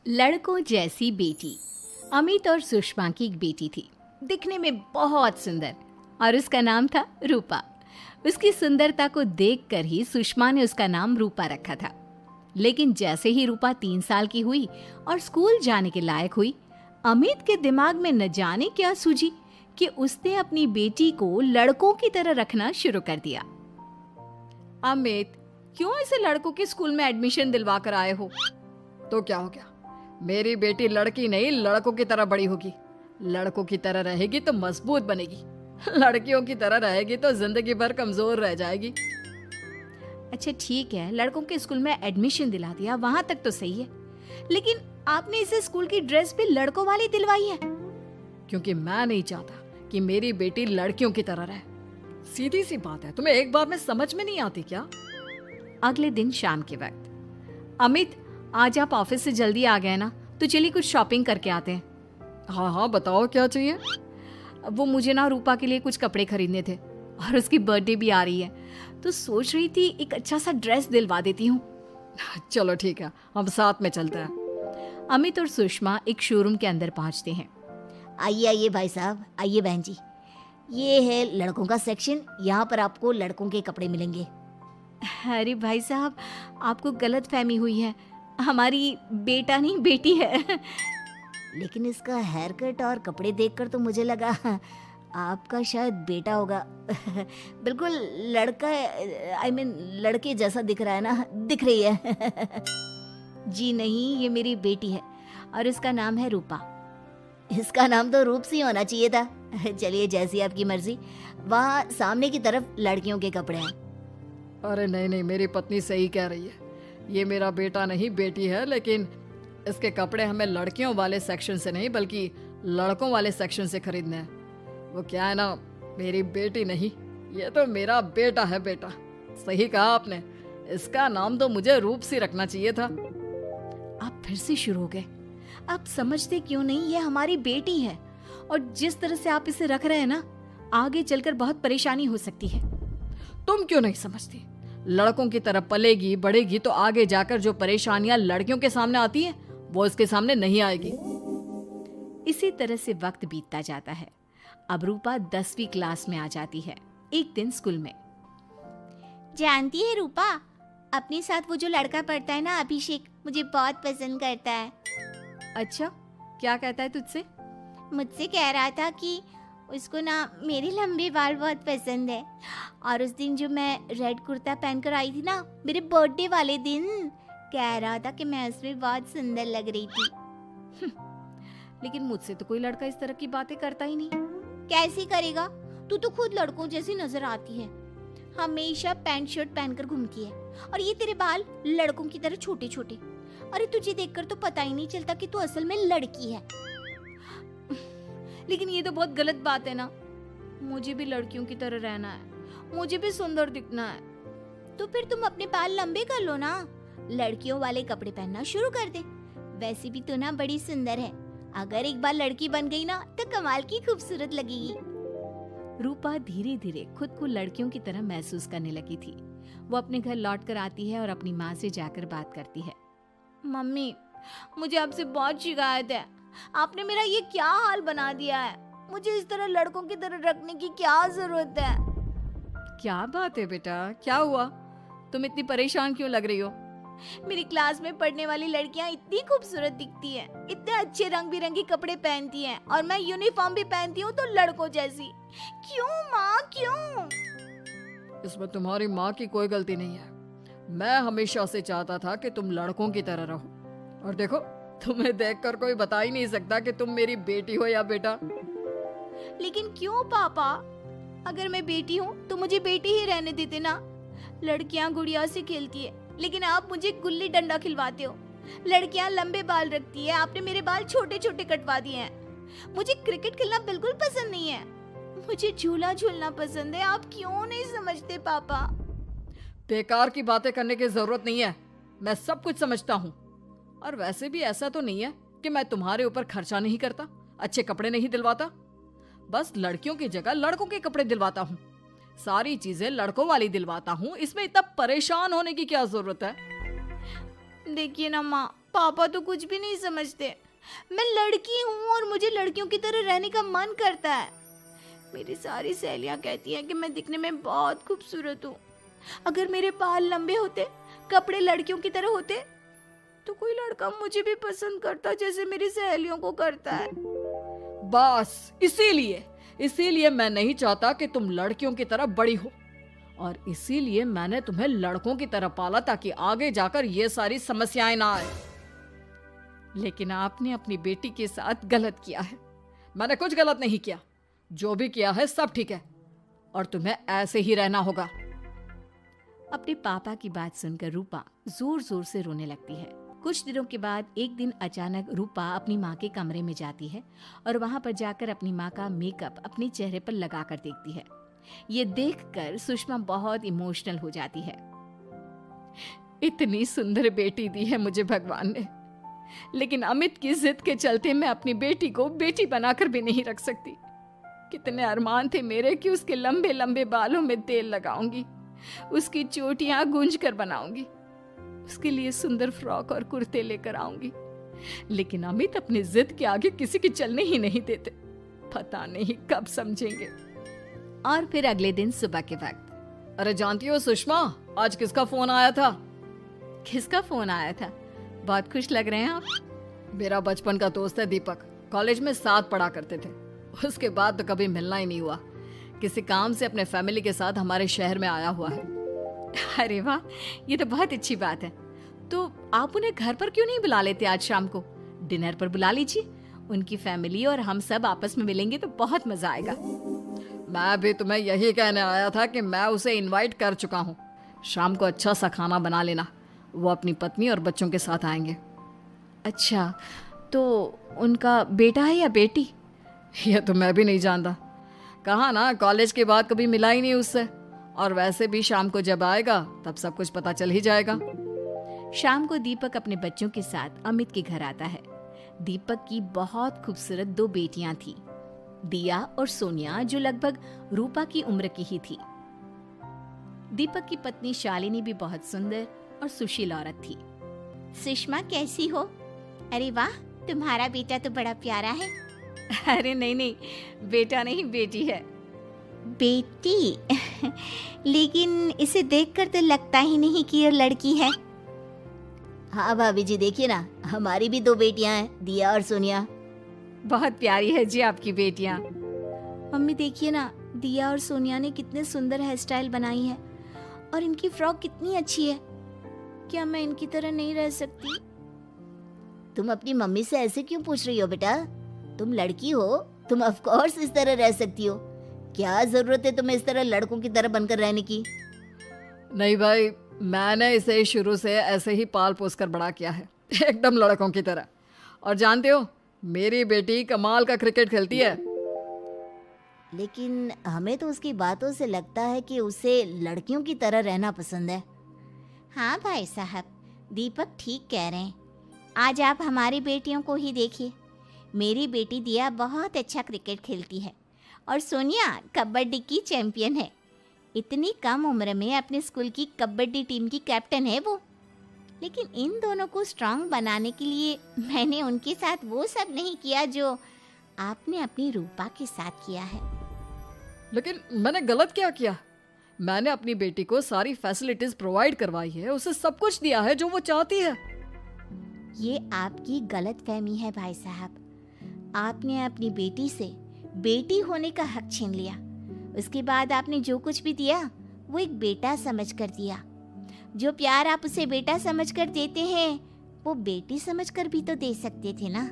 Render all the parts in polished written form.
लड़कों जैसी बेटी। अमित और सुषमा की एक बेटी थी, दिखने में बहुत सुंदर, और उसका नाम था रूपा। उसकी सुंदरता को देखकर ही सुषमा ने उसका नाम रूपा रखा था। लेकिन जैसे ही रूपा 3 साल की हुई और स्कूल जाने के लायक हुई, अमित के दिमाग में न जाने क्या सूझी कि उसने अपनी बेटी को लड़कों की तरह रखना शुरू कर दिया। अमित, क्यों इसे लड़कों के स्कूल में एडमिशन दिलवा कर आए हो? तो क्या हो गया? मेरी बेटी लड़की नहीं लड़कों की तरह बड़ी होगी। लड़कों की तरह रहेगी तो मजबूत बनेगी, लड़कियों की तरह रहेगी तो जिंदगी भर कमजोर रह जाएगी। अच्छा ठीक है, लड़कों के स्कूल में एडमिशन दिला दिया, वहां तक तो सही है। लेकिन आपने इसे स्कूल की ड्रेस भी लड़कों वाली दिलवाई है। क्योंकि मैं नहीं चाहता कि मेरी बेटी लड़कियों की तरह रहे। सीधी सी बात है, तुम्हें एक बार में समझ में नहीं आती क्या? अगले दिन शाम के वक्त, अमित आज आप ऑफिस से जल्दी आ गए ना, तो चलिए कुछ शॉपिंग करके आते हैं। हाँ हाँ, बताओ क्या चाहिए? वो मुझे ना रूपा के लिए कुछ कपड़े खरीदने थे, और उसकी बर्थडे भी आ रही है, तो सोच रही थी एक अच्छा सा ड्रेस दिलवा देती हूँ। चलो ठीक है, हम साथ में चलते हैं। अमित और सुषमा एक शोरूम के अंदर पहुंचते हैं। आइए आइए भाई साहब, आइए बहन जी। ये है लड़कों का सेक्शन, यहाँ पर आपको लड़कों के कपड़े मिलेंगे। अरे भाई साहब, आपको गलत फहमी हुई है, हमारी बेटा नहीं बेटी है। लेकिन इसका हेयर कट और कपड़े देखकर तो मुझे लगा आपका शायद बेटा होगा। बिल्कुल लड़का, आई मीन लड़के जैसा दिख रहा है ना, दिख रही है। जी नहीं, ये मेरी बेटी है और इसका नाम है रूपा। इसका नाम तो रूप सी होना चाहिए था। चलिए जैसी आपकी मर्जी। वहाँ सामने की तरफ लड़कियों के कपड़े हैं। अरे नहीं नहीं, मेरी पत्नी सही कह रही है, ये मेरा बेटा नहीं बेटी है। लेकिन इसके कपड़े हमें लड़कियों वाले सेक्शन से नहीं बल्कि लड़कों वाले सेक्शन से खरीदने हैं। वो क्या है ना, मेरी बेटी नहीं, ये तो मेरा बेटा है। बेटा, सही कहा आपने, इसका नाम तो मुझे रूप सी रखना चाहिए था। आप फिर से शुरू हो गए। आप समझते क्यों नहीं, ये हमारी बेटी है, और जिस तरह से आप इसे रख रहे हैं ना, आगे चलकर बहुत परेशानी हो सकती है। तुम क्यों नहीं समझती? लड़कों की तरह पलेगी बढ़ेगी तो आगे जाकर जो परेशानियां लड़कियों के सामने आती हैं, वो इसके सामने नहीं आएगी। इसी तरह से वक्त बीतता जाता है। अब रूपा 10वीं क्लास में आ जाती है। एक दिन स्कूल में, जानती है रूपा, अपने साथ वो जो लड़का पढ़ता है ना, अभिषेक, मुझे बहुत पसंद करता है। अच्छा, क्या कहता है तुझसे? मुझसे कह रहा था कि उसको ना मेरे लंबे बाल बहुत पसंद है, और उस दिन जो मैं रेड कुर्ता पहनकर आई थी ना, मेरे बर्थडे वाले दिन, कह रहा था कि मैं उसमें बहुत सुंदर लग रही थी। लेकिन मुझसे तो कोई लड़का इस तरह की बातें करता ही नहीं। कैसे करेगा? तू तो खुद लड़कों जैसी नजर आती है, हमेशा पैंट शर्ट पहनकर घूमती है, और ये तेरे बाल लड़कों की तरह छोटे छोटे। अरे तुझे देखकर तो पता ही नहीं चलता कि तू असल में लड़की है। लेकिन ये तो बहुत गलत बात है ना, मुझे भी लड़कियों की तरह रहना है, मुझे भी सुंदर दिखना है। तो फिर तुम अपने बाल लंबे कर लो ना, लड़कियों वाले कपड़े पहनना शुरू कर दे। वैसे भी तू ना बड़ी सुंदर है, अगर एक बार लड़की बन गई ना तो कमाल की खूबसूरत लगेगी। रूपा धीरे धीरे खुद को लड़कियों की तरह महसूस करने लगी थी। वो अपने घर लौट कर आती है और अपनी माँ से जाकर बात करती है। मम्मी, मुझे आपसे बहुत शिकायत है, आपने मेरा ये क्या हाल बना दिया है। मुझे इस तरह लड़कों की तरह रखने की क्या जरूरत है? क्या बात है बेटा, क्या हुआ? तुम इतनी परेशान क्यों लग रही हो? मेरी क्लास में पढ़ने वाली लड़कियां इतनी खूबसूरत दिखती हैं, इतने अच्छे रंग बिरंगे कपड़े पहनती हैं, और मैं यूनिफॉर्म भी पहनती हूँ तो लड़कों जैसी। क्यों माँ, क्यों? इसमें तुम्हारी माँ की कोई गलती नहीं है। मैं हमेशा से चाहता था कि तुम लड़कों की तरह रहो, और देखो, तुम्हें देखकर कोई बता ही नहीं सकता कि तुम मेरी बेटी हो या बेटा। लेकिन क्यों पापा? अगर मैं बेटी हूँ तो मुझे बेटी ही रहने देते ना। लड़कियाँ गुड़िया से खेलती है, लेकिन आप मुझे गुल्ली डंडा खिलवाते हो। लड़कियाँ लंबे बाल रखती है, आपने मेरे बाल छोटे छोटे कटवा दिए हैं। मुझे क्रिकेट खेलना बिल्कुल पसंद नहीं है, मुझे झूला झूलना पसंद है। आप क्यों नहीं समझते पापा? बेकार की बातें करने की जरूरत नहीं है, मैं सब कुछ समझता हूँ। और वैसे भी ऐसा तो नहीं है कि मैं तुम्हारे ऊपर खर्चा नहीं करता, अच्छे कपड़े नहीं दिलवाता। बस लड़कियों की जगह लड़कों के कपड़े दिलवाता हूँ, सारी चीजें लड़कों वाली दिलवाता हूँ। इसमें इतना परेशान होने की क्या जरूरत है? देखिए ना माँ, पापा तो कुछ भी नहीं समझते। मैं लड़की हूँ और मुझे लड़कियों की तरह रहने का मन करता है। मेरी सारी सहेलियाँ कहती हैं कि मैं दिखने में बहुत खूबसूरत हूँ। अगर मेरे बाल लंबे होते, कपड़े लड़कियों की तरह होते, तो कोई लड़का मुझे भी पसंद करता जैसे मेरी सहेलियों को करता है। बस इसीलिए मैं नहीं चाहता कि तुम लड़कियों की तरह बड़ी हो, और इसीलिए मैंने तुम्हें लड़कों की तरह पाला ताकि आगे जाकर ये सारी समस्याएं ना आए। लेकिन आपने अपनी बेटी के साथ गलत किया है। मैंने कुछ गलत नहीं किया, जो भी किया है सब ठीक है, और तुम्हें ऐसे ही रहना होगा। अपने पापा की बात सुनकर रूपा जोर जोर से रोने लगती है। कुछ दिनों के बाद एक दिन अचानक रूपा अपनी माँ के कमरे में जाती है और वहां पर जाकर अपनी माँ का मेकअप अपने चेहरे पर लगाकर देखती है। ये देखकर सुषमा बहुत इमोशनल हो जाती है। इतनी सुंदर बेटी दी है मुझे भगवान ने, लेकिन अमित की जिद के चलते मैं अपनी बेटी को बेटी बनाकर भी नहीं रख सकती। कितने अरमान थे मेरे कि उसके लंबे लंबे बालों में तेल लगाऊंगी, उसकी चोटियां गूंज कर बनाऊंगी, उसके लिए सुंदर फ्रॉक और कुर्ते लेकर आऊंगी। लेकिन अमित अपनी जिद के आगे किसी की चलने ही नहीं देते। पता नहीं कब समझेंगे। और फिर अगले दिन सुबह के वक्त। अरे जानती हो सुषमा, आज किसका फोन आया था? किसका फोन आया था? बहुत खुश लग रहे हैं आप। मेरा बचपन का दोस्त है दीपक। कॉलेज में साथ पढ़ा करते थे, उसके बाद तो कभी मिलना ही नहीं हुआ। किसी काम से अपने फैमिली के साथ हमारे शहर में आया हुआ है। अरे वाह, ये तो बहुत अच्छी बात है। तो आप उन्हें घर पर क्यों नहीं बुला लेते? आज शाम को डिनर पर बुला लीजिए। उनकी फैमिली और हम सब आपस में मिलेंगे तो बहुत मजा आएगा। मैं भी तुम्हें यही कहने आया था कि मैं उसे इनवाइट कर चुका हूँ। शाम को अच्छा सा खाना बना लेना, वो अपनी पत्नी और बच्चों के साथ आएंगे। अच्छा, तो उनका बेटा है या बेटी? ये तो मैं भी नहीं जानता। कहा ना, कॉलेज के बाद कभी मिला ही नहीं उससे, और वैसे भी शाम को जब आएगा तब सब कुछ पता चल ही जाएगा। शाम को दीपक अपने बच्चों के साथ अमित के घर आता है। दीपक की बहुत खूबसूरत 2 बेटियां थी, दिया और सोनिया, जो लगभग रूपा की उम्र की ही थी। दीपक की पत्नी शालिनी भी बहुत सुंदर और सुशील औरत थी। सुषमा कैसी हो? अरे वाह, तुम्हारा बेटा तो बड़ा प्यारा है। अरे नहीं, बेटा नहीं, बेटी है। बेटी? लेकिन इसे देखकर तो लगता ही नहीं कि ये लड़की है। हाँ भाभी जी, देखिए ना, हमारी भी 2 बेटियां हैं, दिया और सोनिया। बहुत प्यारी है जी आपकी बेटियां। मम्मी देखिए ना, दिया और सोनिया ने कितने सुंदर हेयर स्टाइल बनाई है, और इनकी फ्रॉक कितनी अच्छी है। क्या मैं इनकी तरह नहीं रह सकती? तुम अपनी मम्मी से ऐसे क्यों पूछ रही हो बेटा? तुम लड़की हो, तुम ऑफ कोर्स इस तरह रह सकती हो। क्या जरूरत है तुम्हें इस तरह लड़कों की तरह बनकर रहने की? नहीं भाई, मैंने इसे शुरू से ऐसे ही पाल पोस कर बड़ा किया है, एकदम लड़कों की तरह। और जानते हो, मेरी बेटी कमाल का क्रिकेट खेलती है। लेकिन हमें तो उसकी बातों से लगता है कि उसे लड़कियों की तरह रहना पसंद है। हाँ भाई साहब, दीपक ठीक कह रहे हैं। आज आप हमारी बेटियों को ही देखिए। मेरी बेटी दिया बहुत अच्छा क्रिकेट खेलती है, और सोनिया कबड्डी की चैंपियन है। इतनी कम उम्र में अपने स्कूल की कबड्डी टीम की कैप्टन है वो। लेकिन इन दोनों को स्ट्रांग बनाने के लिए मैंने उनके साथ वो सब नहीं किया जो आपने अपनी रूपा के साथ किया है। लेकिन मैंने गलत क्या किया? मैंने अपनी बेटी को सारी फैसिलिटीज प्रोवाइड करवाई है, उसे सब कुछ दिया है जो वो चाहती है। ये आपकी गलतफहमी है भाई साहब। आपने अपनी बेटी से बेटी होने का हक छीन लिया। उसके बाद आपने जो कुछ भी दिया वो एक बेटा समझकर दिया। जो प्यार आप उसे बेटा समझकर देते हैं वो बेटी समझकर भी तो दे सकते थे ना।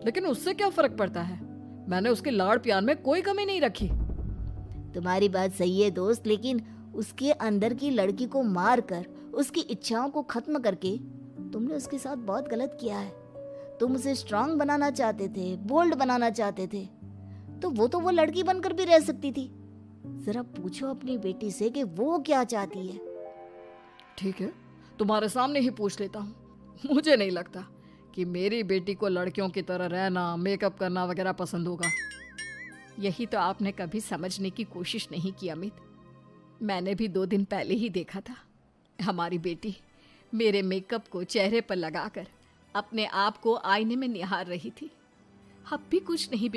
लेकिन उससे क्या फर्क पड़ता है? मैंने उसके लाड़ प्यार में कोई कमी नहीं रखी। तुम्हारी बात सही है दोस्त, लेकिन उसके अंदर की लड़की को मार कर, उसकी इच्छाओं को खत्म करके तुमने उसके साथ बहुत गलत किया है। तुम उसे स्ट्रांग बनाना चाहते थे, बोल्ड बनाना चाहते थे, तो वो लड़की बनकर भी रह सकती थी। जरा पूछो अपनी बेटी से कि वो क्या चाहती है। ठीक है, तुम्हारे सामने ही पूछ लेता हूँ। मुझे नहीं लगता कि मेरी बेटी को लड़कियों की तरह रहना, मेकअप करना वगैरह पसंद होगा। यही तो आपने कभी समझने की कोशिश नहीं की अमित। मैंने भी 2 दिन पहले ही देखा था। हमारी बेटी मेरे मेकअप को चेहरे पर लगाकर अपने आप को आईने में निहार रही थी। अब भी कुछ नहीं